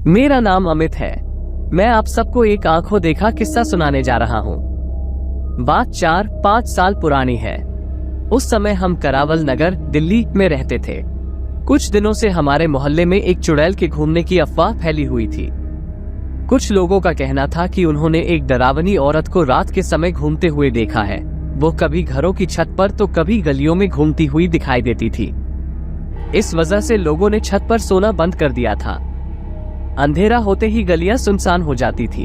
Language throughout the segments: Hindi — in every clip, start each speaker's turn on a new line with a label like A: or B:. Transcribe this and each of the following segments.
A: मेरा नाम अमित है। मैं आप सबको एक आंखों देखा किस्सा सुनाने जा रहा हूँ। बात 4-5 साल पुरानी है। उस समय हम करावल नगर दिल्ली में रहते थे। कुछ दिनों से हमारे मोहल्ले में एक चुड़ैल के घूमने की अफवाह फैली हुई थी। कुछ लोगों का कहना था कि उन्होंने एक डरावनी औरत को रात के समय घूमते हुए देखा है। वो कभी घरों की छत पर तो कभी गलियों में घूमती हुई दिखाई देती थी। इस वजह से लोगों ने छत पर सोना बंद कर दिया था। अंधेरा होते ही गलियां सुनसान हो जाती थी।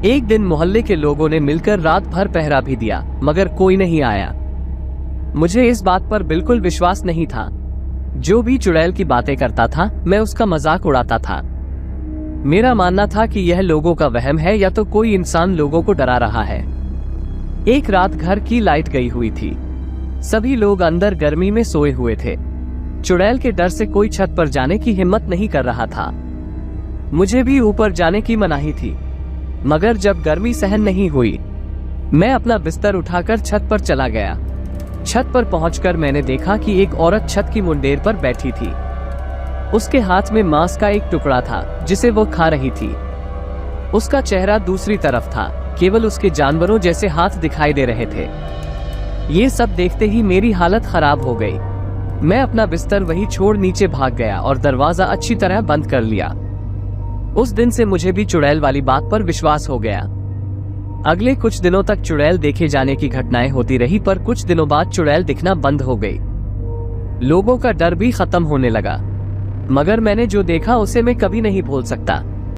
A: एक दिन मोहल्ले के लोगों ने मिलकर रात भर पहरा भी दिया, मगर कोई नहीं आया। मुझे इस बात पर बिल्कुल विश्वास नहीं था। जो भी चुड़ैल की बातें करता था, मैं उसका मजाक उड़ाता था। मेरा मानना था कि यह लोगों का वहम है या तो कोई इंसान लोगों को डरा रहा है। एक रात घर की लाइट गई हुई थी। सभी लोग अंदर गर्मी में सोए हुए थे। चुड़ैल के डर से कोई छत पर जाने की हिम्मत नहीं कर रहा था। मुझे भी ऊपर जाने की मनाही थी, मगर जब गर्मी सहन नहीं हुई, मैं अपना बिस्तर उठाकर छत पर चला गया। छत पर पहुंचकर मैंने देखा कि एक औरत छत की मुंडेर पर बैठी थी। उसके हाथ में मांस का एक टुकड़ा था जिसे वो खा रही थी। उसका चेहरा दूसरी तरफ था, केवल उसके जानवरों जैसे हाथ दिखाई दे रहे थे। ये सब देखते ही मेरी हालत खराब हो गई। मैं अपना बिस्तर वहीं छोड़ नीचे भाग गया और दरवाजा अच्छी तरह बंद कर लिया। उस दिन से मुझे भी चुड़ैल वाली बात पर विश्वास हो गया। अगले कुछ दिनों तक चुड़ैल देखे जाने की घटनाएं होती रही, पर कुछ दिनों बाद चुड़ैल दिखना बंद हो गई। लोगों का डर भी खत्म होने लगा, मगर मैंने जो देखा उसे मैं कभी नहीं भूल सकता।